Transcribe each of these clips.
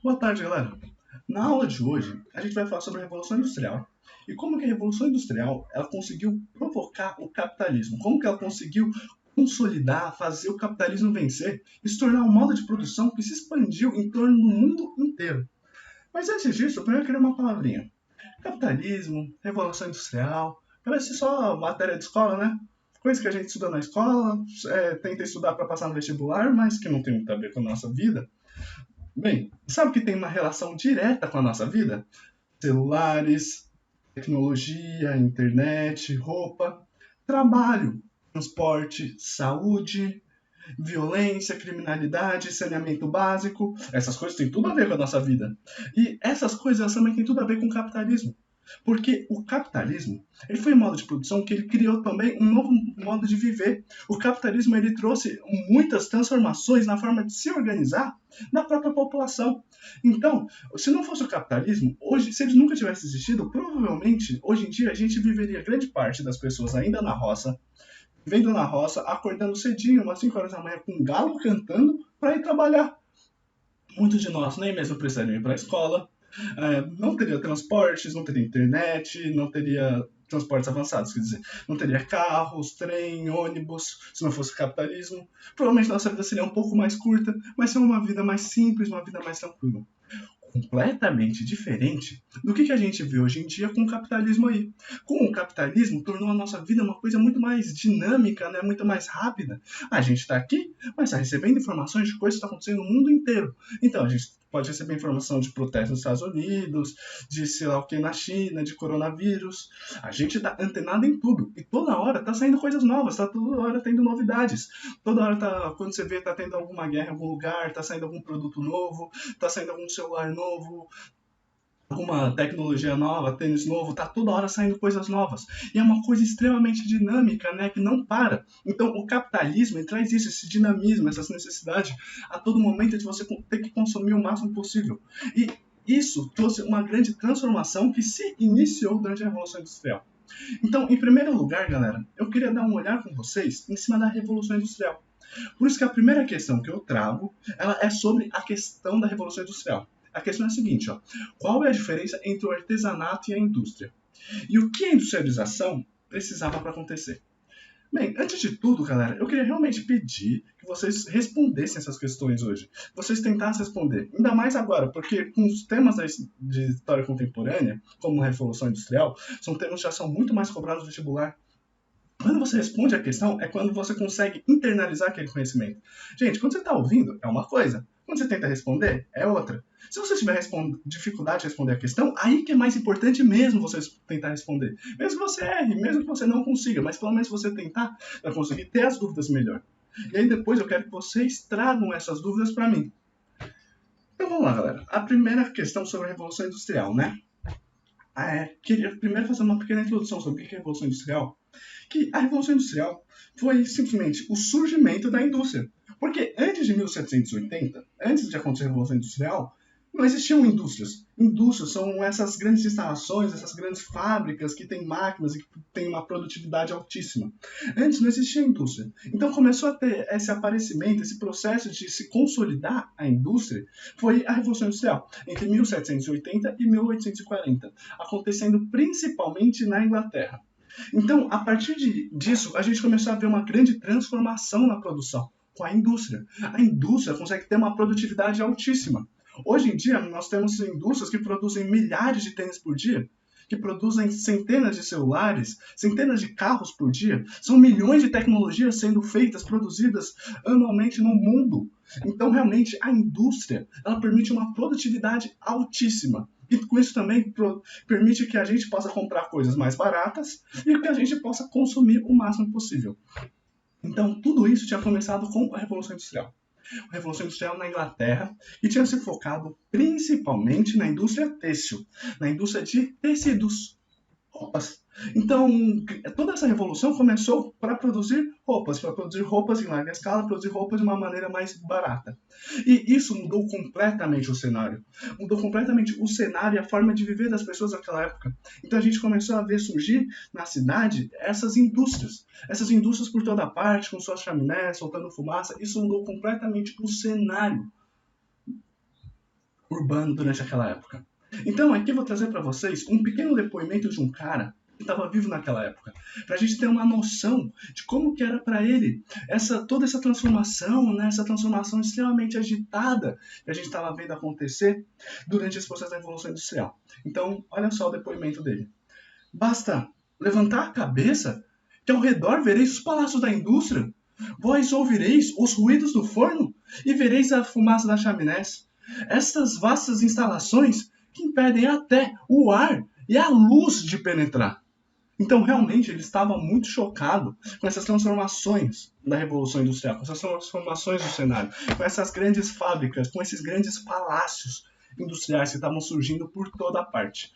Boa tarde, galera. Na aula de hoje, a gente vai falar sobre a Revolução Industrial e como que a Revolução Industrial ela conseguiu provocar o capitalismo, como que ela conseguiu consolidar, fazer o capitalismo vencer e se tornar um modo de produção que se expandiu em torno do mundo inteiro. Mas antes disso, eu primeiro queria uma palavrinha. Capitalismo, Revolução Industrial, parece só matéria de escola, né? Coisa que a gente estuda na escola, tenta estudar para passar no vestibular, mas que não tem muito a ver com a nossa vida. Bem, sabe que tem uma relação direta com a nossa vida? Celulares, tecnologia, internet, roupa, trabalho, transporte, saúde, violência, criminalidade, saneamento básico. Essas coisas têm tudo a ver com a nossa vida. E essas coisas também têm tudo a ver com o capitalismo. Porque o capitalismo, ele foi um modo de produção que ele criou também um novo modo de viver. O capitalismo ele trouxe muitas transformações na forma de se organizar da própria população. Então, se não fosse o capitalismo, hoje, se ele nunca tivesse existido, provavelmente, hoje em dia, a gente viveria grande parte das pessoas ainda na roça, vivendo na roça, acordando cedinho, umas 5 horas da manhã, com um galo cantando, para ir trabalhar. Muitos de nós nem mesmo precisariam ir para a escola, não teria transportes, não teria internet, não teria transportes avançados, quer dizer, não teria carros, trem, ônibus, se não fosse capitalismo. Provavelmente nossa vida seria um pouco mais curta, mas seria uma vida mais simples, uma vida mais tranquila, completamente diferente do que a gente vê hoje em dia com o capitalismo aí. Com o capitalismo, tornou a nossa vida uma coisa muito mais dinâmica, né? Muito mais rápida. A gente está aqui, mas está recebendo informações de coisas que estão acontecendo no mundo inteiro. Então, a gente pode receber informação de protestos nos Estados Unidos, de sei lá o que na China, de coronavírus. A gente está antenado em tudo. E toda hora está saindo coisas novas, está toda hora tendo novidades. Toda hora, quando você vê, está tendo alguma guerra em algum lugar, está saindo algum produto novo, está saindo algum celular novo, alguma tecnologia nova, tênis novo, tá toda hora saindo coisas novas. E é uma coisa extremamente dinâmica, né, que não para. Então, o capitalismo traz isso, esse dinamismo, essas necessidades a todo momento de você ter que consumir o máximo possível. E isso trouxe uma grande transformação que se iniciou durante a Revolução Industrial. Então, em primeiro lugar, galera, eu queria dar um olhar com vocês em cima da Revolução Industrial. Por isso que a primeira questão que eu trago, ela é sobre a questão da Revolução Industrial. A questão é a seguinte, ó, qual é a diferença entre o artesanato e a indústria? E o que a industrialização precisava para acontecer? Bem, antes de tudo, galera, eu queria realmente pedir que vocês respondessem essas questões hoje. Vocês tentassem responder. Ainda mais agora, porque com os temas de história contemporânea, como a Revolução Industrial, são temas que já são muito mais cobrados no vestibular. Quando você responde a questão, é quando você consegue internalizar aquele conhecimento. Gente, quando você está ouvindo, é uma coisa. Quando você tenta responder, é outra. Se você tiver dificuldade de responder a questão, aí que é mais importante mesmo você tentar responder. Mesmo que você erre, mesmo que você não consiga, mas pelo menos você tentar para conseguir ter as dúvidas melhor. E aí depois eu quero que vocês tragam essas dúvidas para mim. Então vamos lá, galera. A primeira questão sobre a Revolução Industrial, né? Queria primeiro fazer uma pequena introdução sobre o que é a Revolução Industrial. Que a Revolução Industrial foi simplesmente o surgimento da indústria. Porque antes de 1780, antes de acontecer a Revolução Industrial, não existiam indústrias. Indústrias são essas grandes instalações, essas grandes fábricas que têm máquinas e que têm uma produtividade altíssima. Antes não existia indústria. Então começou a ter esse aparecimento, esse processo de se consolidar a indústria, foi a Revolução Industrial, entre 1780 e 1840, acontecendo principalmente na Inglaterra. Então, a partir disso, a gente começou a ver uma grande transformação na produção com a indústria. A indústria consegue ter uma produtividade altíssima. Hoje em dia, nós temos indústrias que produzem milhares de tênis por dia, que produzem centenas de celulares, centenas de carros por dia. São milhões de tecnologias sendo feitas, produzidas anualmente no mundo. Então, realmente, a indústria ela permite uma produtividade altíssima. E com isso também permite que a gente possa comprar coisas mais baratas e que a gente possa consumir o máximo possível. Então, tudo isso tinha começado com a Revolução Industrial. A Revolução Industrial na Inglaterra e tinha se focado principalmente na indústria têxtil, na indústria de tecidos, roupas. Então, toda essa revolução começou para produzir roupas em larga escala, produzir roupas de uma maneira mais barata. E isso mudou completamente o cenário. Mudou completamente o cenário e a forma de viver das pessoas naquela época. Então a gente começou a ver surgir na cidade essas indústrias por toda parte, com suas chaminés, soltando fumaça. Isso mudou completamente o cenário. urbano durante aquela época. Então aqui eu vou trazer para vocês um pequeno depoimento de um cara que estava vivo naquela época, para a gente ter uma noção de como que era para ele toda essa transformação, né, essa transformação extremamente agitada que a gente estava vendo acontecer durante esse processo da Revolução Industrial. Então, olha só o depoimento dele. Basta levantar a cabeça que ao redor vereis os palácios da indústria, vós ouvireis os ruídos do forno e vereis a fumaça das chaminés. Estas vastas instalações que impedem até o ar e a luz de penetrar. Então, realmente, ele estava muito chocado com essas transformações da Revolução Industrial, com essas transformações do cenário, com essas grandes fábricas, com esses grandes palácios industriais que estavam surgindo por toda parte.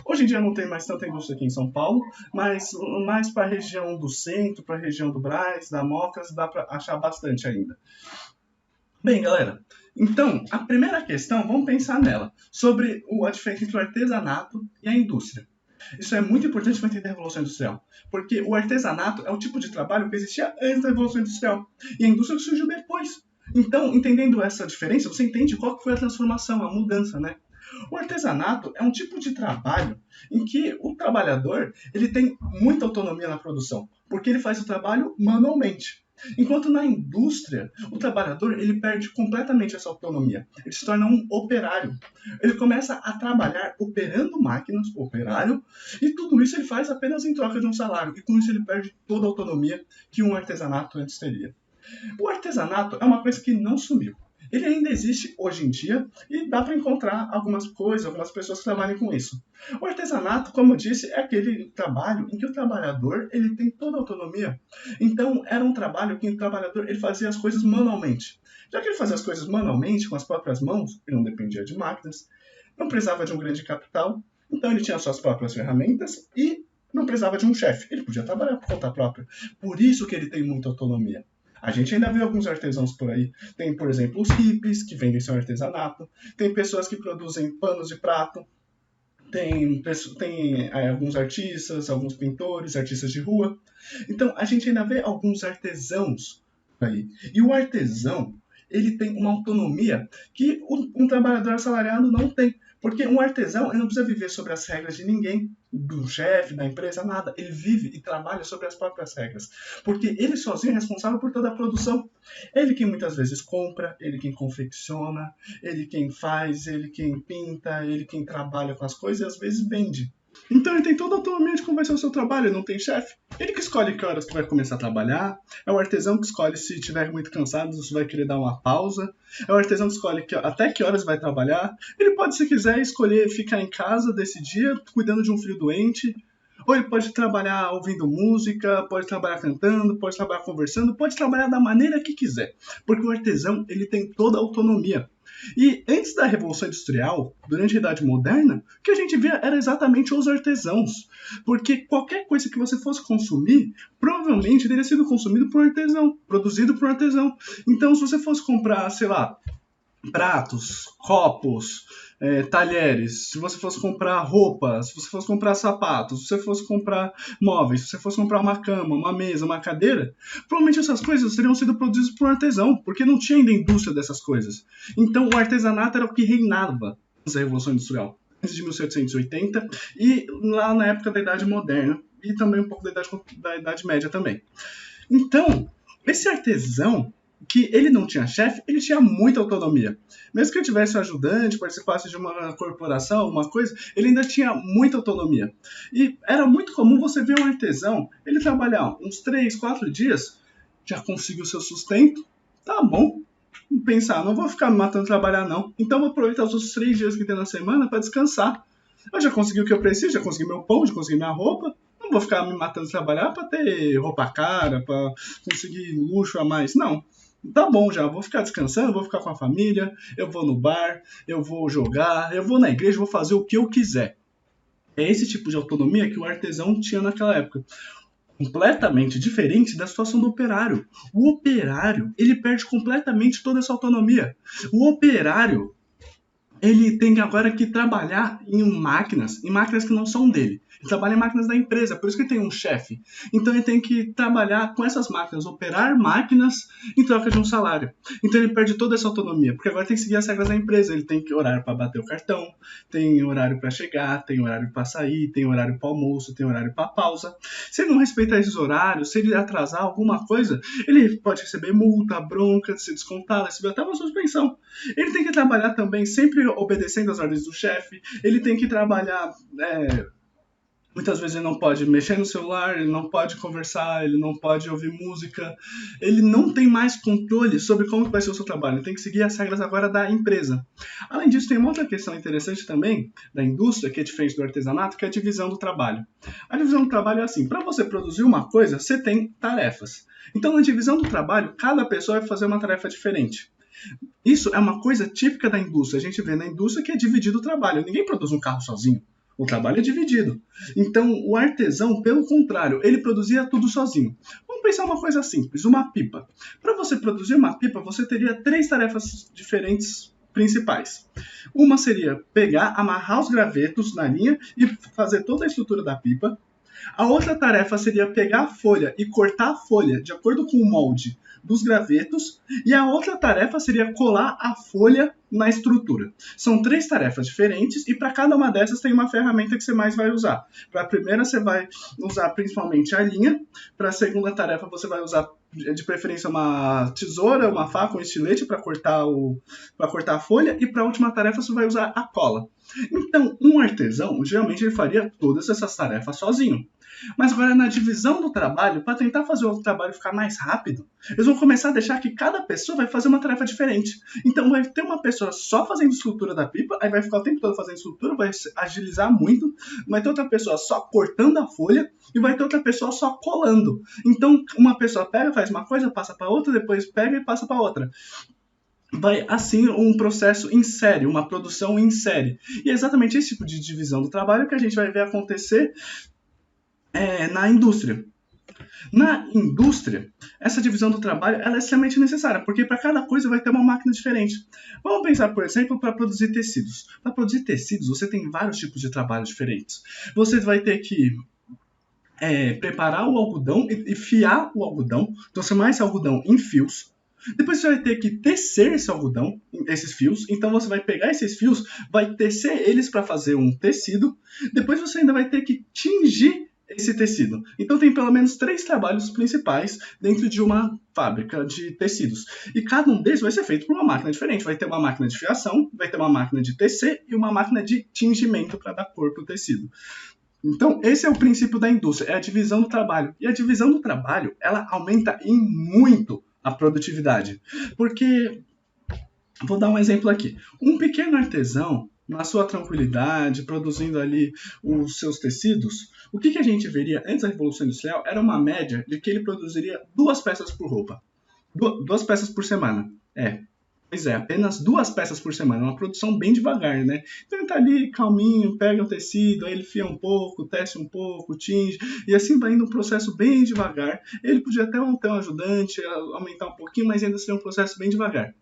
Hoje em dia não tem mais tanta indústria aqui em São Paulo, mas mais para a região do centro, para a região do Brás, da Mocas, dá para achar bastante ainda. Bem, galera, então, a primeira questão, vamos pensar nela, sobre a diferença entre o artesanato e a indústria. Isso é muito importante para entender a Revolução Industrial, porque o artesanato é o tipo de trabalho que existia antes da Revolução Industrial, e a indústria surgiu depois. Então, entendendo essa diferença, você entende qual foi a transformação, a mudança, né? O artesanato é um tipo de trabalho em que o trabalhador ele tem muita autonomia na produção, porque ele faz o trabalho manualmente. Enquanto na indústria, o trabalhador ele perde completamente essa autonomia. Ele se torna um operário. Ele começa a trabalhar operando máquinas, operário, e tudo isso ele faz apenas em troca de um salário. E com isso ele perde toda a autonomia que um artesanato antes teria. O artesanato é uma coisa que não sumiu. Ele ainda existe hoje em dia e dá para encontrar algumas coisas, algumas pessoas que trabalham com isso. O artesanato, como eu disse, é aquele trabalho em que o trabalhador ele tem toda a autonomia. Então, era um trabalho que o trabalhador ele fazia as coisas manualmente. Já que ele fazia as coisas manualmente, com as próprias mãos, ele não dependia de máquinas, não precisava de um grande capital, então ele tinha suas próprias ferramentas e não precisava de um chefe. Ele podia trabalhar por conta própria. Por isso que ele tem muita autonomia. A gente ainda vê alguns artesãos por aí. Tem, por exemplo, os hippies, que vendem seu artesanato. Tem pessoas que produzem panos de prato. Tem alguns artistas, alguns pintores, artistas de rua. Então, a gente ainda vê alguns artesãos por aí. E o artesão, ele tem uma autonomia que um trabalhador assalariado não tem. Porque um artesão ele não precisa viver sobre as regras de ninguém, do chefe, da empresa, nada. Ele vive e trabalha sobre as próprias regras. Porque ele sozinho é responsável por toda a produção. Ele quem muitas vezes compra, ele quem confecciona, ele quem faz, ele quem pinta, ele quem trabalha com as coisas e às vezes vende. Então ele tem toda a autonomia de como vai ser o seu trabalho, ele não tem chefe. Ele que escolhe que horas que vai começar a trabalhar, é o artesão que escolhe se estiver muito cansado, se vai querer dar uma pausa, é o artesão que escolhe até que horas vai trabalhar. Ele pode, se quiser, escolher ficar em casa desse dia, cuidando de um filho doente, ou ele pode trabalhar ouvindo música, pode trabalhar cantando, pode trabalhar conversando, pode trabalhar da maneira que quiser, porque o artesão ele tem toda a autonomia. E antes da Revolução Industrial, durante a Idade Moderna, o que a gente via era exatamente os artesãos. Porque qualquer coisa que você fosse consumir, provavelmente teria sido consumido por um artesão, produzido por um artesão. Então, se você fosse comprar, sei lá, pratos, copos, talheres, se você fosse comprar roupas, se você fosse comprar sapatos, se você fosse comprar móveis, se você fosse comprar uma cama, uma mesa, uma cadeira, provavelmente essas coisas teriam sido produzidas por um artesão, porque não tinha ainda indústria dessas coisas. Então o artesanato era o que reinava nessa Revolução Industrial, antes de 1780 e lá na época da Idade Moderna e também um pouco da Idade Média também. Então, esse artesão que ele não tinha chefe, ele tinha muita autonomia. Mesmo que ele tivesse um ajudante, participasse de uma corporação, alguma coisa, ele ainda tinha muita autonomia. E era muito comum você ver um artesão, ele trabalhar uns 3, 4 dias, já conseguiu seu sustento, tá bom. Pensar, não vou ficar me matando de trabalhar não, então vou aproveitar os outros 3 dias que tem na semana para descansar. Eu já consegui o que eu preciso, já consegui meu pão, já consegui minha roupa, não vou ficar me matando de trabalhar para ter roupa cara, para conseguir luxo a mais, não. Tá bom já, vou ficar descansando, vou ficar com a família, eu vou no bar, eu vou jogar, eu vou na igreja, vou fazer o que eu quiser. É esse tipo de autonomia que o artesão tinha naquela época. Completamente diferente da situação do operário. O operário, ele perde completamente toda essa autonomia. O operário, ele tem agora que trabalhar em máquinas que não são dele. Ele trabalha em máquinas da empresa, por isso que ele tem um chefe. Então ele tem que trabalhar com essas máquinas, operar máquinas em troca de um salário. Então ele perde toda essa autonomia, porque agora tem que seguir as regras da empresa. Ele tem horário para bater o cartão, tem horário para chegar, tem horário para sair, tem horário para almoço, tem horário para pausa. Se ele não respeitar esses horários, se ele atrasar alguma coisa, ele pode receber multa, bronca, ser descontado, receber até uma suspensão. Ele tem que trabalhar também sempre obedecendo às ordens do chefe. Ele tem que trabalhar... Muitas vezes ele não pode mexer no celular, ele não pode conversar, ele não pode ouvir música. Ele não tem mais controle sobre como vai ser o seu trabalho. Ele tem que seguir as regras agora da empresa. Além disso, tem uma outra questão interessante também da indústria, que é diferente do artesanato, que é a divisão do trabalho. A divisão do trabalho é assim, para você produzir uma coisa, você tem tarefas. Então, na divisão do trabalho, cada pessoa vai fazer uma tarefa diferente. Isso é uma coisa típica da indústria. A gente vê na indústria que é dividido o trabalho. Ninguém produz um carro sozinho. O trabalho é dividido. Então, o artesão, pelo contrário, ele produzia tudo sozinho. Vamos pensar uma coisa simples, uma pipa. Para você produzir uma pipa, você teria 3 tarefas diferentes principais. Uma seria pegar, amarrar os gravetos na linha e fazer toda a estrutura da pipa. A outra tarefa seria pegar a folha e cortar a folha de acordo com o molde dos gravetos, e a outra tarefa seria colar a folha na estrutura. São 3 tarefas diferentes, e para cada uma dessas tem uma ferramenta que você mais vai usar. Para a primeira você vai usar principalmente a linha, para a segunda tarefa você vai usar de preferência uma tesoura, uma faca, um estilete para cortar a folha, e para a última tarefa você vai usar a cola. Então, um artesão, geralmente ele faria todas essas tarefas sozinho. Mas agora na divisão do trabalho, para tentar fazer o trabalho ficar mais rápido, eles vão começar a deixar que cada pessoa vai fazer uma tarefa diferente. Então vai ter uma pessoa só fazendo escultura da pipa, aí vai ficar o tempo todo fazendo escultura, vai agilizar muito, vai ter outra pessoa só cortando a folha e vai ter outra pessoa só colando. Então uma pessoa pega, faz uma coisa, passa para outra, depois pega e passa para outra. Vai assim um processo em série, uma produção em série. E é exatamente esse tipo de divisão do trabalho que a gente vai ver acontecer na indústria. Na indústria, essa divisão do trabalho ela é extremamente necessária, porque para cada coisa vai ter uma máquina diferente. Vamos pensar, por exemplo, para produzir tecidos. Para produzir tecidos, você tem vários tipos de trabalho diferentes. Você vai ter que preparar o algodão e fiar o algodão, transformar esse algodão em fios. Depois você vai ter que tecer esse algodão, esses fios. Então você vai pegar esses fios, vai tecer eles para fazer um tecido. Depois você ainda vai ter que tingir esse tecido. Então tem pelo menos 3 trabalhos principais dentro de uma fábrica de tecidos. E cada um deles vai ser feito por uma máquina diferente. Vai ter uma máquina de fiação, vai ter uma máquina de tecer e uma máquina de tingimento para dar cor para o tecido. Então esse é o princípio da indústria, é a divisão do trabalho. E a divisão do trabalho, ela aumenta em muito a produtividade. Porque, vou dar um exemplo aqui. Um pequeno artesão, na sua tranquilidade, produzindo ali os seus tecidos, o que a gente veria antes da Revolução Industrial era uma média de que ele produziria 2 peças por roupa. 2 peças por semana. Pois é, apenas 2 peças por semana, uma produção bem devagar, né? Então ele tá ali calminho, pega o tecido, aí ele fia um pouco, tece um pouco, tinge, e assim vai indo um processo bem devagar. Ele podia até ter um ajudante, aumentar um pouquinho, mas ainda seria um processo bem devagar.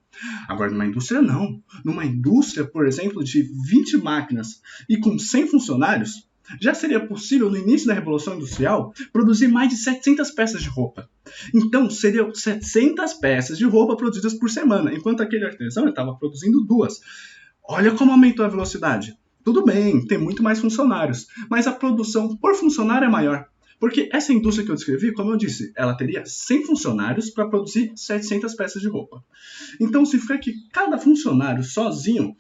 Agora, numa indústria, não. Numa indústria, por exemplo, de 20 máquinas e com 100 funcionários, já seria possível, no início da Revolução Industrial, produzir mais de 700 peças de roupa. Então, seriam 700 peças de roupa produzidas por semana, enquanto aquele artesão estava produzindo 2. Olha como aumentou a velocidade. Tudo bem, tem muito mais funcionários, mas a produção por funcionário é maior. Porque essa indústria que eu descrevi, como eu disse, ela teria 100 funcionários para produzir 700 peças de roupa. Então, significa que cada funcionário sozinho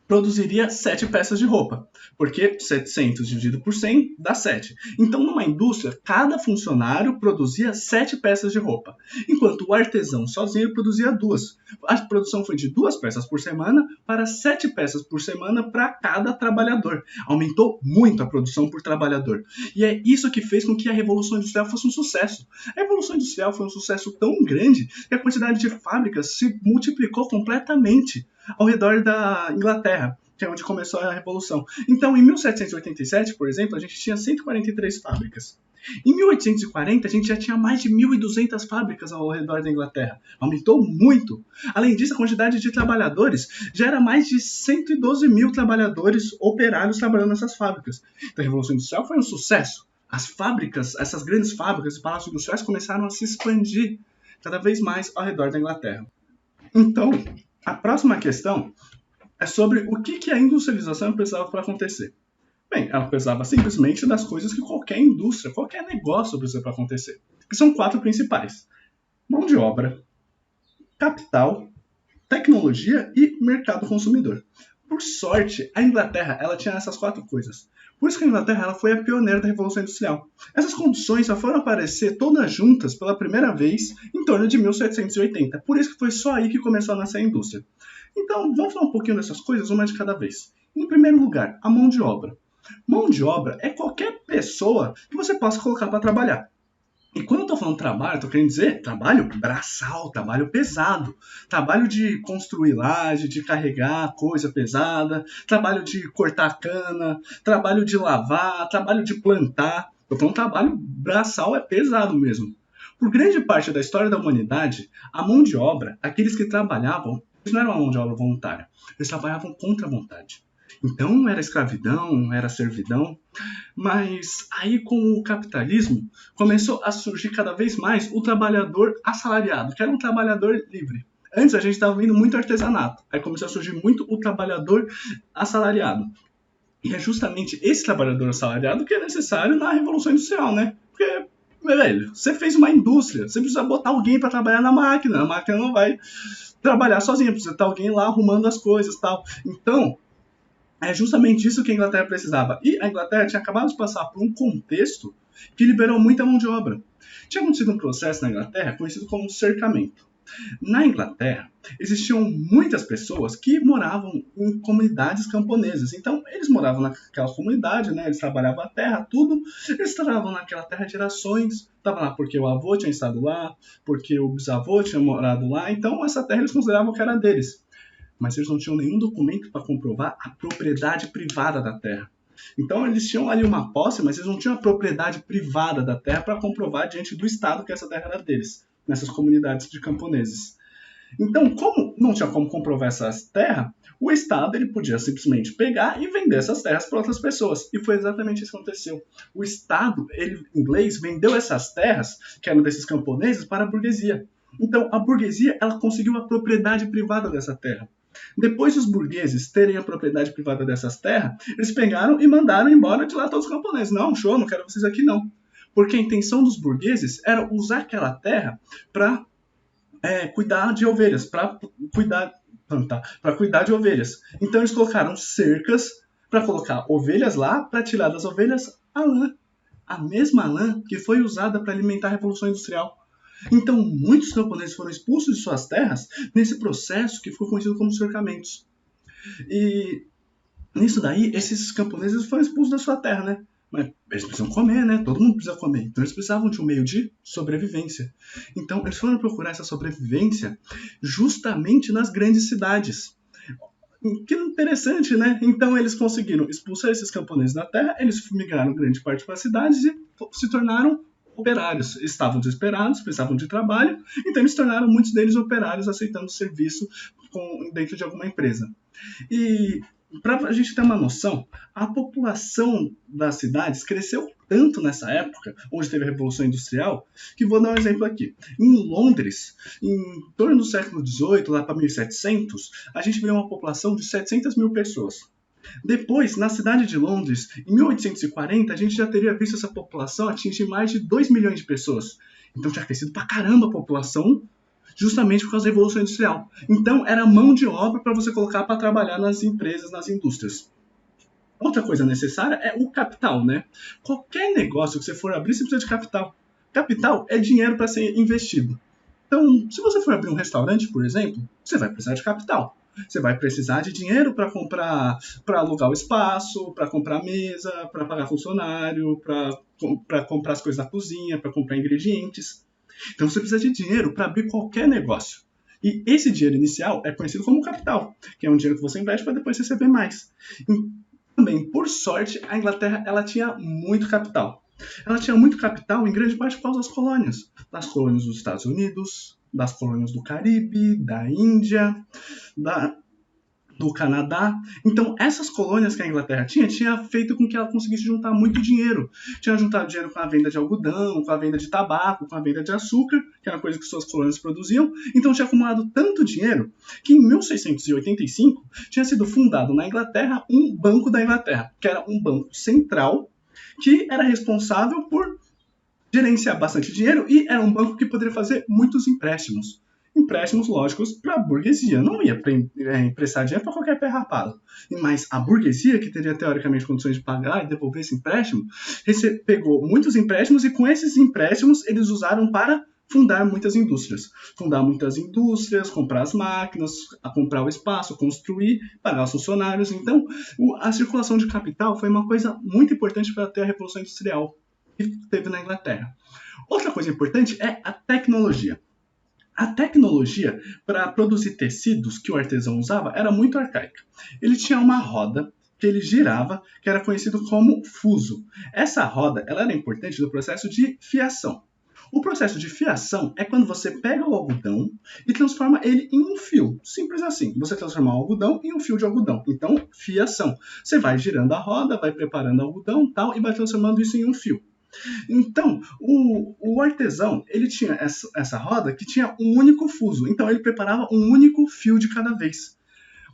produziria 7 peças de roupa, porque 700 dividido por 100 dá 7. Então, numa indústria, cada funcionário produzia 7 peças de roupa, enquanto o artesão sozinho produzia 2. A produção foi de 2 peças por semana para 7 peças por semana para cada trabalhador. Aumentou muito a produção por trabalhador. E é isso que fez com que a Revolução Industrial fosse um sucesso. A Revolução Industrial foi um sucesso tão grande que a quantidade de fábricas se multiplicou completamente ao redor da Inglaterra, que é onde começou a Revolução. Então, em 1787, por exemplo, a gente tinha 143 fábricas. Em 1840, a gente já tinha mais de 1.200 fábricas ao redor da Inglaterra. Aumentou muito. Além disso, a quantidade de trabalhadores já era mais de 112 mil trabalhadores operários trabalhando nessas fábricas. Então, a Revolução Industrial foi um sucesso. As fábricas, essas grandes fábricas e palácios industriais começaram a se expandir cada vez mais ao redor da Inglaterra. Então, a próxima questão é sobre o que a industrialização precisava para acontecer. Bem, ela precisava simplesmente das coisas que qualquer indústria, qualquer negócio precisa para acontecer. Que são 4 principais: mão de obra, capital, tecnologia e mercado consumidor. Por sorte, a Inglaterra ela tinha essas 4 coisas. Por isso que a Inglaterra ela foi a pioneira da Revolução Industrial. Essas condições só foram aparecer todas juntas pela primeira vez em torno de 1780. Por isso que foi só aí que começou a nascer a indústria. Então, vamos falar um pouquinho dessas coisas, uma de cada vez. Em primeiro lugar, a mão de obra. Mão de obra é qualquer pessoa que você possa colocar para trabalhar. E quando eu estou falando trabalho, estou querendo dizer trabalho braçal, trabalho pesado. Trabalho de construir laje, de carregar coisa pesada, trabalho de cortar cana, trabalho de lavar, trabalho de plantar. Então, trabalho braçal é pesado mesmo. Por grande parte da história da humanidade, a mão de obra, aqueles que trabalhavam, eles não eram uma mão de obra voluntária, eles trabalhavam contra a vontade. Então era escravidão, era servidão, mas aí com o capitalismo começou a surgir cada vez mais o trabalhador assalariado, que era um trabalhador livre. Antes a gente estava vendo muito artesanato, aí começou a surgir muito o trabalhador assalariado. E é justamente esse trabalhador assalariado que é necessário na Revolução Industrial, né? Porque, velho, você fez uma indústria, você precisa botar alguém para trabalhar na máquina, a máquina não vai trabalhar sozinha, precisa ter alguém lá arrumando as coisas e tal. Então, é justamente isso que a Inglaterra precisava. E a Inglaterra tinha acabado de passar por um contexto que liberou muita mão de obra. Tinha acontecido um processo na Inglaterra conhecido como cercamento. Na Inglaterra, existiam muitas pessoas que moravam em comunidades camponesas. Então, eles moravam naquela comunidade, né? Eles trabalhavam a terra, tudo. Eles estavam naquela terra gerações. Estavam lá porque o avô tinha estado lá, porque o bisavô tinha morado lá. Então, essa terra eles consideravam que era deles. Mas eles não tinham nenhum documento para comprovar a propriedade privada da terra. Então eles tinham ali uma posse, mas eles não tinham a propriedade privada da terra para comprovar diante do Estado que essa terra era deles, nessas comunidades de camponeses. Então, como não tinha como comprovar essas terras, o Estado ele podia simplesmente pegar e vender essas terras para outras pessoas. E foi exatamente isso que aconteceu. O Estado inglês vendeu essas terras, que eram desses camponeses, para a burguesia. Então, a burguesia ela conseguiu a propriedade privada dessa terra. Depois dos burgueses terem a propriedade privada dessas terras, eles pegaram e mandaram embora de lá todos os camponeses. Não, show, não quero vocês aqui não. Porque a intenção dos burgueses era usar aquela terra para cuidar de ovelhas, para cuidar de ovelhas. Então eles colocaram cercas para colocar ovelhas lá, para tirar das ovelhas a lã. A mesma lã que foi usada para alimentar a Revolução Industrial. Então, muitos camponeses foram expulsos de suas terras nesse processo que ficou conhecido como cercamentos. E nisso daí, esses camponeses foram expulsos da sua terra, né? Mas eles precisam comer, né? Todo mundo precisa comer. Então, eles precisavam de um meio de sobrevivência. Então, eles foram procurar essa sobrevivência justamente nas grandes cidades. Que interessante, né? Então, eles conseguiram expulsar esses camponeses da terra, eles migraram grande parte para as cidades e se tornaram operários. Estavam desesperados, precisavam de trabalho, então eles tornaram muitos deles operários aceitando serviço dentro de alguma empresa. E para a gente ter uma noção, a população das cidades cresceu tanto nessa época, onde teve a Revolução Industrial, que vou dar um exemplo aqui. Em Londres, em torno do século XVIII, lá para 1700, a gente vê uma população de 700 mil pessoas. Depois, na cidade de Londres, em 1840, a gente já teria visto essa população atingir mais de 2 milhões de pessoas. Então tinha crescido pra caramba a população, justamente por causa da Revolução Industrial. Então era mão de obra para você colocar para trabalhar nas empresas, nas indústrias. Outra coisa necessária é o capital, né? Qualquer negócio que você for abrir, você precisa de capital. Capital é dinheiro para ser investido. Então, se você for abrir um restaurante, por exemplo, você vai precisar de capital. Você vai precisar de dinheiro para comprar, para alugar o espaço, para comprar mesa, para pagar funcionário, para comprar as coisas da cozinha, para comprar ingredientes. Então você precisa de dinheiro para abrir qualquer negócio. E esse dinheiro inicial é conhecido como capital, que é um dinheiro que você investe para depois receber mais. E também, por sorte, a Inglaterra ela tinha muito capital. Ela tinha muito capital, em grande parte por causa das colônias dos Estados Unidos, das colônias do Caribe, da Índia, da, do Canadá. Então, essas colônias que a Inglaterra tinha feito com que ela conseguisse juntar muito dinheiro. Tinha juntado dinheiro com a venda de algodão, com a venda de tabaco, com a venda de açúcar, que era coisa que suas colônias produziam. Então, tinha acumulado tanto dinheiro que em 1685 tinha sido fundado na Inglaterra um Banco da Inglaterra, que era um banco central que era responsável por gerenciar bastante dinheiro e era um banco que poderia fazer muitos empréstimos. Empréstimos lógicos para a burguesia. Não ia emprestar dinheiro para qualquer pé rapado. Mas a burguesia, que teria teoricamente condições de pagar e devolver esse empréstimo, pegou muitos empréstimos e com esses empréstimos eles usaram para fundar muitas indústrias. Fundar muitas indústrias, comprar as máquinas, comprar o espaço, construir, pagar os funcionários. Então, a circulação de capital foi uma coisa muito importante para ter a Revolução Industrial que teve na Inglaterra. Outra coisa importante é a tecnologia. A tecnologia para produzir tecidos que o artesão usava era muito arcaica. Ele tinha uma roda que ele girava, que era conhecido como fuso. Essa roda ela era importante no processo de fiação. O processo de fiação é quando você pega o algodão e transforma ele em um fio. Simples assim. Você transforma o algodão em um fio de algodão. Então, fiação. Você vai girando a roda, vai preparando o algodão tal, e vai transformando isso em um fio. Então, o artesão, ele tinha essa roda que tinha um único fuso. Então, ele preparava um único fio de cada vez.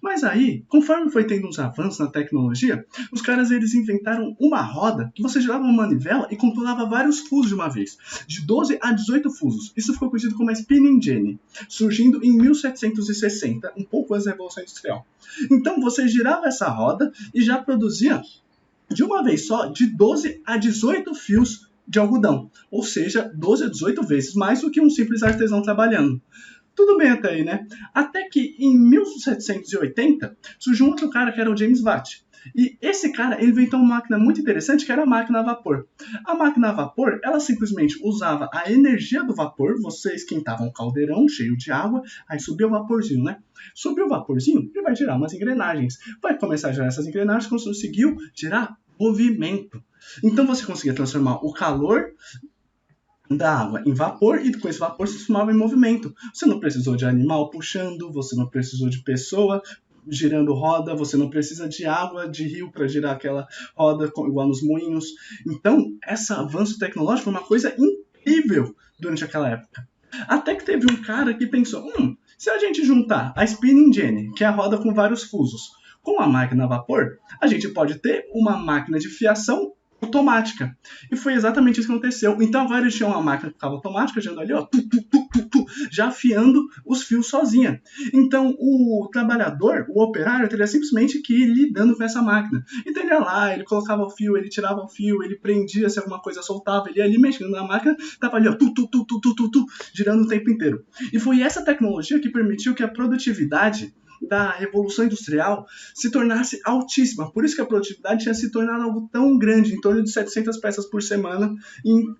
Mas aí, conforme foi tendo uns avanços na tecnologia, os caras eles inventaram uma roda que você girava uma manivela e controlava vários fusos de uma vez, de 12 a 18 fusos. Isso ficou conhecido como a spinning jenny, surgindo em 1760, um pouco antes da Revolução Industrial. Então, você girava essa roda e já produzia de uma vez só, de 12 a 18 fios de algodão. Ou seja, 12 a 18 vezes mais do que um simples artesão trabalhando. Tudo bem até aí, né? Até que em 1780 surgiu um outro cara que era o James Watt. E esse cara ele inventou uma máquina muito interessante que era a máquina a vapor. A máquina a vapor, ela simplesmente usava a energia do vapor, você esquentava um caldeirão cheio de água, aí subia o vaporzinho, né? Subiu o vaporzinho e vai gerar umas engrenagens. Vai começar a gerar essas engrenagens quando conseguiu gerar movimento. Então você conseguia transformar o calor da água em vapor e com esse vapor se transformava em movimento. Você não precisou de animal puxando, você não precisou de pessoa girando roda, você não precisa de água de rio para girar aquela roda igual nos moinhos. Então, esse avanço tecnológico foi uma coisa incrível durante aquela época. Até que teve um cara que pensou, se a gente juntar a spinning jenny, que é a roda com vários fusos, com a máquina a vapor, a gente pode ter uma máquina de fiação automática. E foi exatamente isso que aconteceu. Então agora eles tinham uma máquina que ficava automática, girando ali, ó, já afiando os fios sozinha. Então o trabalhador, o operário, teria simplesmente que ir lidando com essa máquina. Então ele ia lá, ele colocava o fio, ele tirava o fio, ele prendia se alguma coisa soltava, ele ia ali mexendo na máquina, tava ali, ó, girando o tempo inteiro. E foi essa tecnologia que permitiu que a produtividade da Revolução Industrial se tornasse altíssima. Por isso que a produtividade tinha se tornado algo tão grande, em torno de 700 peças por semana, em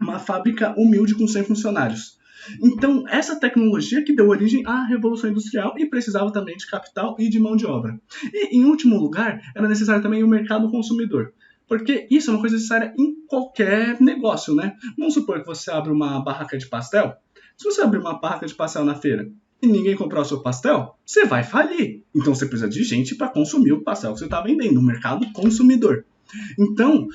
uma fábrica humilde com 100 funcionários. Então, essa tecnologia que deu origem à Revolução Industrial e precisava também de capital e de mão de obra. E, em último lugar, era necessário também o mercado consumidor. Porque isso é uma coisa necessária em qualquer negócio, né? Vamos supor que você abre uma barraca de pastel. Se você abrir uma barraca de pastel na feira e ninguém comprar o seu pastel, você vai falir. Então você precisa de gente para consumir o pastel que você está vendendo, o mercado consumidor. Então,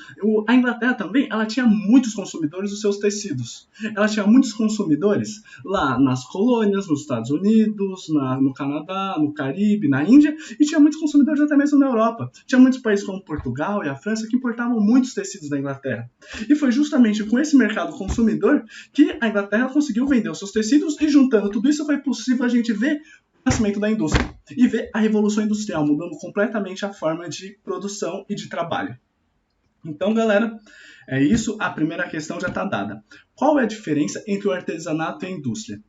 a Inglaterra também, ela tinha muitos consumidores dos seus tecidos. Ela tinha muitos consumidores lá nas colônias, nos Estados Unidos, no Canadá, no Caribe, na Índia, e tinha muitos consumidores até mesmo na Europa. Tinha muitos países como Portugal e a França que importavam muitos tecidos da Inglaterra. E foi justamente com esse mercado consumidor que a Inglaterra conseguiu vender os seus tecidos e juntando tudo isso foi possível a gente ver o nascimento da indústria e ver a Revolução Industrial mudando completamente a forma de produção e de trabalho. Então, galera, é isso. A primeira questão já está dada. Qual é a diferença entre o artesanato e a indústria?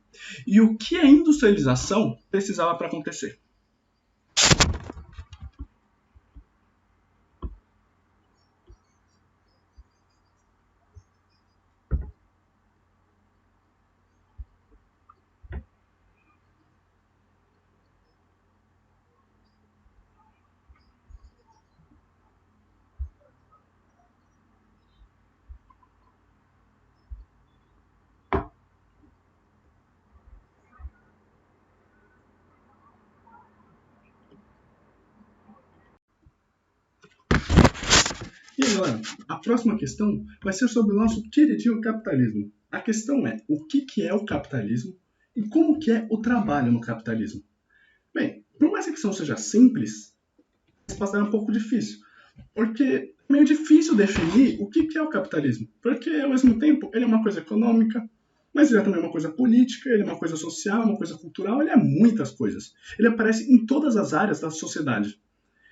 E o que a industrialização precisava para acontecer? E aí, galera, a próxima questão vai ser sobre o nosso queridinho capitalismo. A questão é, o que é o capitalismo e como que é o trabalho no capitalismo? Bem, por mais que a questão seja simples, a resposta é um pouco difícil. Porque é meio difícil definir o que é o capitalismo. Porque, ao mesmo tempo, ele é uma coisa econômica, mas ele é também uma coisa política, ele é uma coisa social, uma coisa cultural, ele é muitas coisas. Ele aparece em todas as áreas da sociedade.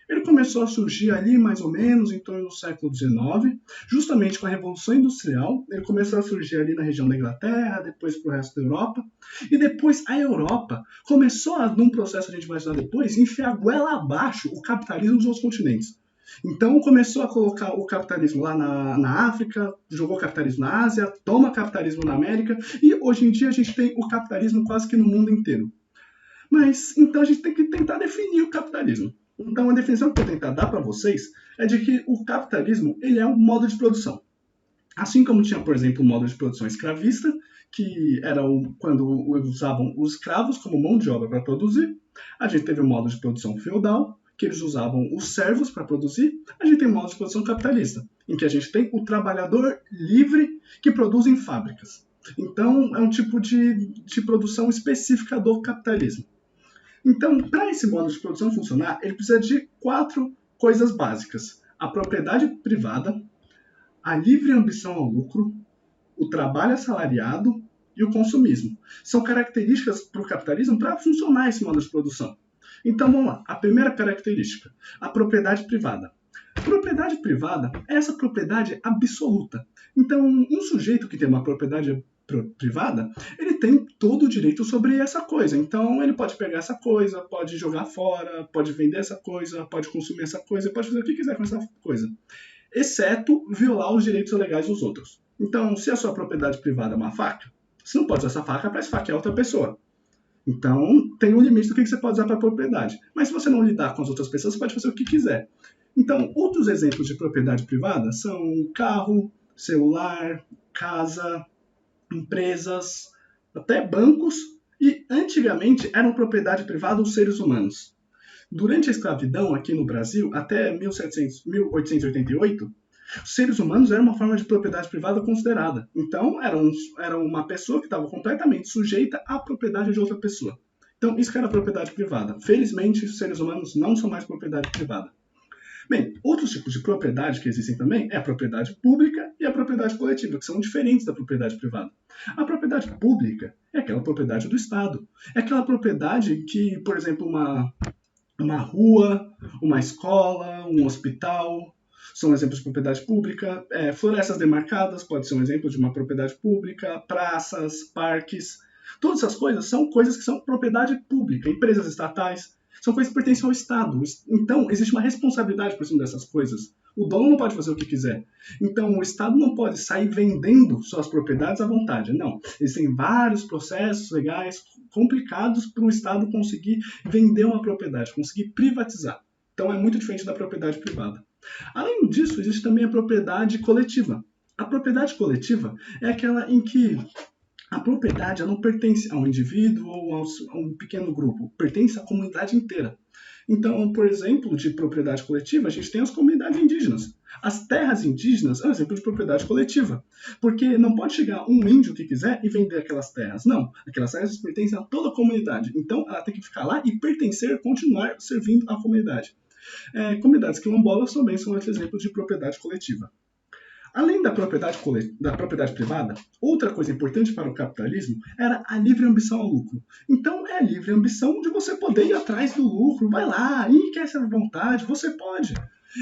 Ele começou a surgir ali mais ou menos em torno do século XIX, justamente com a Revolução Industrial. Ele começou a surgir ali na região da Inglaterra, depois para o resto da Europa. E depois a Europa começou, num processo que a gente vai estudar depois, enfiar a goela abaixo o capitalismo dos outros continentes. Então começou a colocar o capitalismo lá na África, jogou capitalismo na Ásia, toma capitalismo na América, e hoje em dia a gente tem o capitalismo quase que no mundo inteiro. Mas então a gente tem que tentar definir o capitalismo. Então a definição que eu vou tentar dar para vocês é de que o capitalismo ele é um modo de produção. Assim como tinha, por exemplo, o modo de produção escravista, que era quando usavam os escravos como mão de obra para produzir. A gente teve o modo de produção feudal, que eles usavam os servos para produzir. A gente tem o modo de produção capitalista, em que a gente tem o trabalhador livre que produz em fábricas. Então, é um tipo de produção específica do capitalismo. Então, para esse modo de produção funcionar, ele precisa de 4 coisas básicas: a propriedade privada, a livre ambição ao lucro, o trabalho assalariado e o consumismo. São características para o capitalismo para funcionar esse modo de produção. Então, vamos lá. A primeira característica, a propriedade privada. Propriedade privada é essa propriedade absoluta. Então, um sujeito que tem uma propriedade privada, ele tem todo o direito sobre essa coisa. Então, ele pode pegar essa coisa, pode jogar fora, pode vender essa coisa, pode consumir essa coisa, pode fazer o que quiser com essa coisa, exceto violar os direitos legais dos outros. Então, se a sua propriedade privada é uma faca, você não pode usar essa faca para esfaquear outra pessoa. Então, tem um limite do que você pode usar para propriedade. Mas se você não lidar com as outras pessoas, você pode fazer o que quiser. Então, outros exemplos de propriedade privada são carro, celular, casa, empresas, até bancos, e antigamente eram propriedade privada os seres humanos. Durante a escravidão aqui no Brasil, até 1888, os seres humanos eram uma forma de propriedade privada considerada. Então, era uma pessoa que estava completamente sujeita à propriedade de outra pessoa. Então, isso que era propriedade privada. Felizmente, os seres humanos não são mais propriedade privada. Bem, outros tipos de propriedade que existem também é a propriedade pública e a propriedade coletiva, que são diferentes da propriedade privada. A propriedade pública é aquela propriedade do Estado. É aquela propriedade que, por exemplo, uma rua, uma escola, um hospital, são exemplos de propriedade pública. Florestas demarcadas pode ser um exemplo de uma propriedade pública, praças, parques. Todas essas coisas são coisas que são propriedade pública. Empresas estatais são coisas que pertencem ao Estado. Então, existe uma responsabilidade por cima dessas coisas. O dono não pode fazer o que quiser. Então, o Estado não pode sair vendendo suas propriedades à vontade. Não. Existem vários processos legais complicados para o Estado conseguir vender uma propriedade, conseguir privatizar. Então, é muito diferente da propriedade privada. Além disso, existe também a propriedade coletiva. A propriedade coletiva é aquela em que a propriedade não pertence a um indivíduo ou a um pequeno grupo, pertence à comunidade inteira. Então, por exemplo, de propriedade coletiva, a gente tem as comunidades indígenas. As terras indígenas é um exemplo de propriedade coletiva, porque não pode chegar um índio que quiser e vender aquelas terras. Não, aquelas terras pertencem a toda a comunidade. Então, ela tem que ficar lá e pertencer, continuar servindo à comunidade. Comunidades quilombolas também são outro exemplo de propriedade coletiva. Além da propriedade privada, outra coisa importante para o capitalismo era a livre ambição ao lucro. Então, é a livre ambição de você poder ir atrás do lucro. Vai lá, e quer essa vontade, você pode.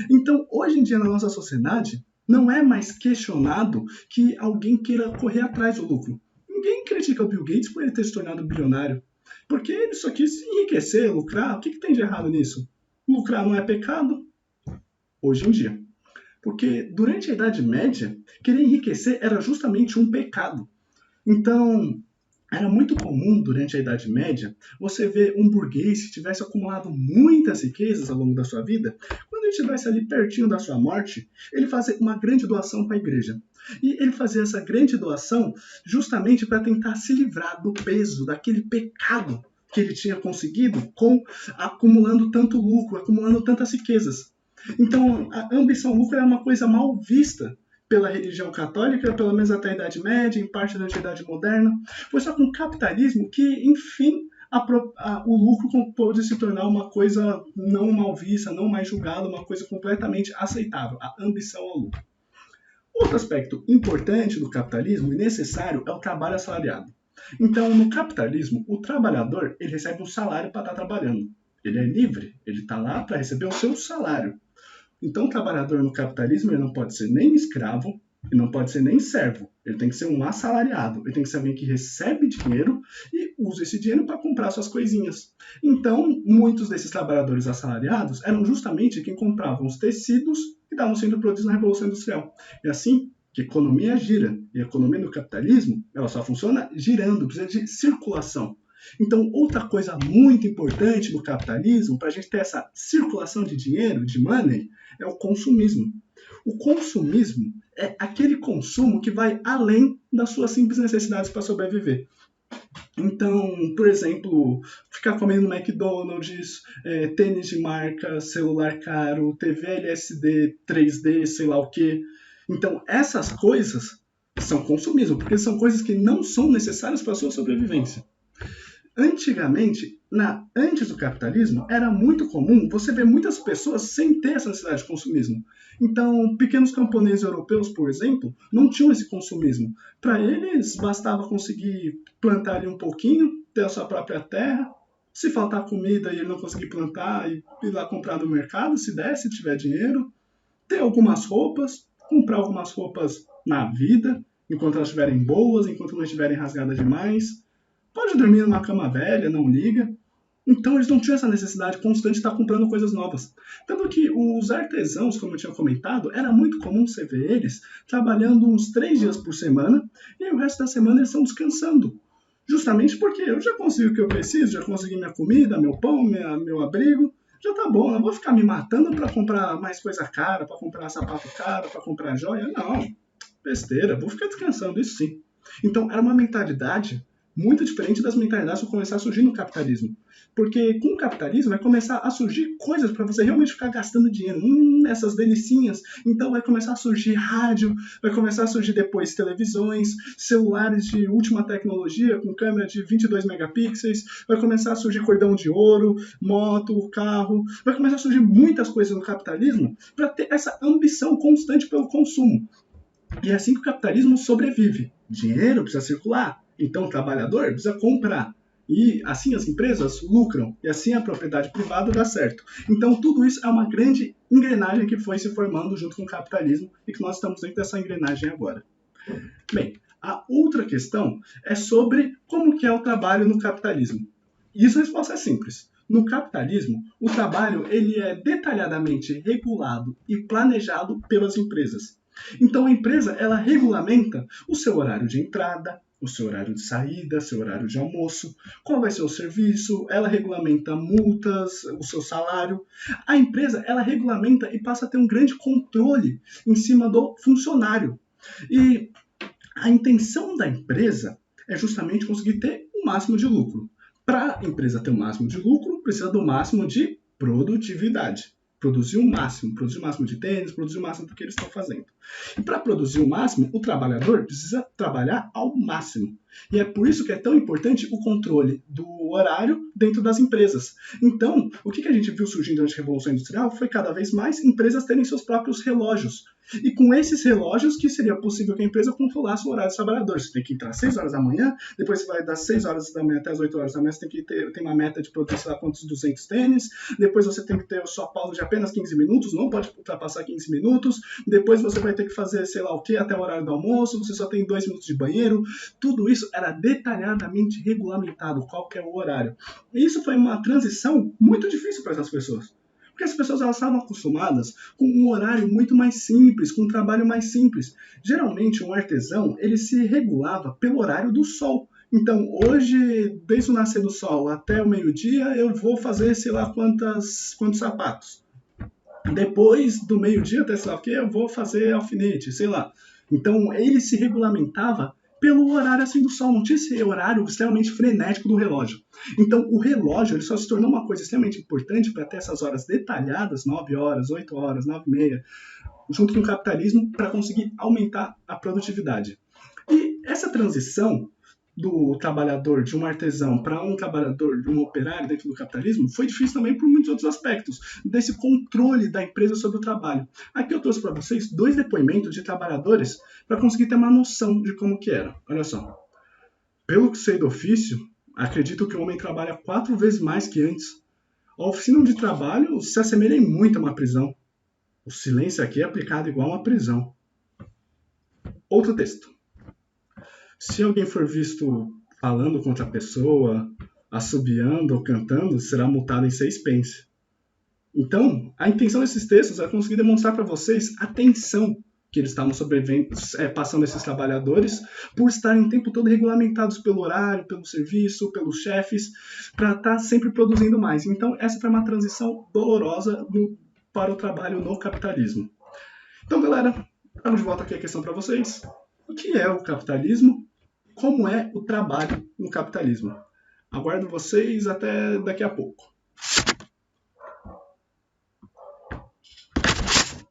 Então, hoje em dia, na nossa sociedade, não é mais questionado que alguém queira correr atrás do lucro. Ninguém critica o Bill Gates por ele ter se tornado bilionário. Porque ele só quis enriquecer, lucrar. O que tem de errado nisso? Lucrar não é pecado? Hoje em dia. Porque durante a Idade Média, querer enriquecer era justamente um pecado. Então, era muito comum durante a Idade Média você ver um burguês que tivesse acumulado muitas riquezas ao longo da sua vida, quando ele estivesse ali pertinho da sua morte, ele fazia uma grande doação para a igreja. E ele fazia essa grande doação justamente para tentar se livrar do peso, daquele pecado que ele tinha conseguido acumulando tanto lucro, acumulando tantas riquezas. Então, a ambição ao lucro era uma coisa mal vista pela religião católica, pelo menos até a Idade Média, em parte da Antiguidade Moderna. Foi só com o capitalismo que, enfim, o lucro pôde se tornar uma coisa não mal vista, não mais julgada, uma coisa completamente aceitável, a ambição ao lucro. Outro aspecto importante do capitalismo e necessário é o trabalho assalariado. Então, no capitalismo, o trabalhador ele recebe um salário para estar trabalhando. Ele é livre, ele está lá para receber o seu salário. Então, o trabalhador no capitalismo ele não pode ser nem escravo e não pode ser nem servo. Ele tem que ser um assalariado. Ele tem que ser alguém que recebe dinheiro e usa esse dinheiro para comprar suas coisinhas. Então, muitos desses trabalhadores assalariados eram justamente quem compravam os tecidos que estavam sendo produzidos na Revolução Industrial. E assim que a economia gira. E a economia do capitalismo ela só funciona girando, precisa de circulação. Então, outra coisa muito importante do capitalismo, para a gente ter essa circulação de dinheiro, de money, é o consumismo. O consumismo é aquele consumo que vai além das suas simples necessidades para sobreviver. Então, por exemplo, ficar comendo no McDonald's, tênis de marca, celular caro, TV LSD, 3D, sei lá o quê. Então, essas coisas são consumismo, porque são coisas que não são necessárias para a sua sobrevivência. Antigamente, antes do capitalismo, era muito comum você ver muitas pessoas sem ter essa necessidade de consumismo. Então, pequenos camponeses europeus, por exemplo, não tinham esse consumismo. Para eles, bastava conseguir plantar ali um pouquinho, ter a sua própria terra. Se faltar comida e ele não conseguir plantar, ir lá comprar no mercado, se der, se tiver dinheiro. Ter algumas roupas, comprar algumas roupas na vida, enquanto elas estiverem boas, enquanto não estiverem rasgadas demais. Pode dormir numa cama velha, não liga. Então eles não tinham essa necessidade constante de estar comprando coisas novas. Tanto que os artesãos, como eu tinha comentado, era muito comum você ver eles trabalhando uns 3 dias por semana e o resto da semana eles estão descansando. Justamente porque eu já consigo o que eu preciso, já consegui minha comida, meu pão, meu abrigo. Já tá bom, não vou ficar me matando para comprar mais coisa cara, para comprar sapato caro, para comprar joia. Não, besteira, vou ficar descansando, isso sim. Então era uma mentalidade muito diferente das mentalidades que vão começar a surgir no capitalismo. Porque com o capitalismo vai começar a surgir coisas para você realmente ficar gastando dinheiro. Essas delicinhas. Então vai começar a surgir rádio, vai começar a surgir depois televisões, celulares de última tecnologia com câmera de 22 megapixels, vai começar a surgir cordão de ouro, moto, carro. Vai começar a surgir muitas coisas no capitalismo para ter essa ambição constante pelo consumo. E é assim que o capitalismo sobrevive. Dinheiro precisa circular. Então o trabalhador precisa comprar. E assim as empresas lucram. E assim a propriedade privada dá certo. Então tudo isso é uma grande engrenagem que foi se formando junto com o capitalismo e que nós estamos dentro dessa engrenagem agora. Bem, a outra questão é sobre como que é o trabalho no capitalismo. E isso a resposta é simples. No capitalismo, o trabalho ele é detalhadamente regulado e planejado pelas empresas. Então a empresa ela regulamenta o seu horário de entrada, o seu horário de saída, seu horário de almoço, qual vai ser o serviço, ela regulamenta multas, o seu salário. A empresa ela regulamenta e passa a ter um grande controle em cima do funcionário. E a intenção da empresa é justamente conseguir ter o máximo de lucro. Para a empresa ter o máximo de lucro, precisa do máximo de produtividade. Produzir o máximo de tênis, produzir o máximo do que eles estão fazendo. E para produzir o máximo, o trabalhador precisa trabalhar ao máximo. E é por isso que é tão importante o controle do horário dentro das empresas. Então, o que a gente viu surgindo durante a Revolução Industrial foi cada vez mais empresas terem seus próprios relógios. E com esses relógios que seria possível que a empresa controlasse o horário dos trabalhadores. Você tem que entrar às 6 horas da manhã, depois você vai das 6 horas da manhã até as 8 horas da manhã, você tem que ter uma meta de produzir, sei lá quantos 200 tênis, depois você tem que ter a sua pausa de apenas 15 minutos, não pode ultrapassar 15 minutos, depois você vai ter que fazer sei lá o que até o horário do almoço, você só tem 2 minutos de banheiro. Tudo isso era detalhadamente regulamentado, qual que é o horário. E isso foi uma transição muito difícil para essas pessoas. Porque as pessoas elas estavam acostumadas com um horário muito mais simples, com um trabalho mais simples. Geralmente, um artesão ele se regulava pelo horário do sol. Então, hoje, desde o nascer do sol até o meio-dia, eu vou fazer sei lá quantos sapatos. Depois do meio-dia até sei lá o que, eu vou fazer alfinete, sei lá. Então, ele se regulamentava pelo horário assim do sol, não tinha esse horário extremamente frenético do relógio. Então, o relógio ele só se tornou uma coisa extremamente importante para ter essas horas detalhadas, 9 horas, 8 horas, 9 e meia, junto com o capitalismo, para conseguir aumentar a produtividade. E essa transição do trabalhador, de um artesão, para um trabalhador, de um operário dentro do capitalismo, foi difícil também por muitos outros aspectos, desse controle da empresa sobre o trabalho. Aqui eu trouxe para vocês 2 depoimentos de trabalhadores para conseguir ter uma noção de como que era. Olha só. Pelo que sei do ofício, acredito que o homem trabalha 4 vezes mais que antes. A oficina de trabalho se assemelha muito a uma prisão. O silêncio aqui é aplicado igual a uma prisão. Outro texto. Se alguém for visto falando contra a pessoa, assobiando ou cantando, será multado em 6 pence. Então, a intenção desses textos é conseguir demonstrar para vocês a tensão que eles estavam passando esses trabalhadores por estarem o tempo todo regulamentados pelo horário, pelo serviço, pelos chefes, para estar sempre produzindo mais. Então, essa foi uma transição dolorosa para o trabalho no capitalismo. Então, galera, trago de volta aqui a questão para vocês. O que é o capitalismo? Como é o trabalho no capitalismo? Aguardo vocês até daqui a pouco.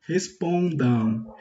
Respondam.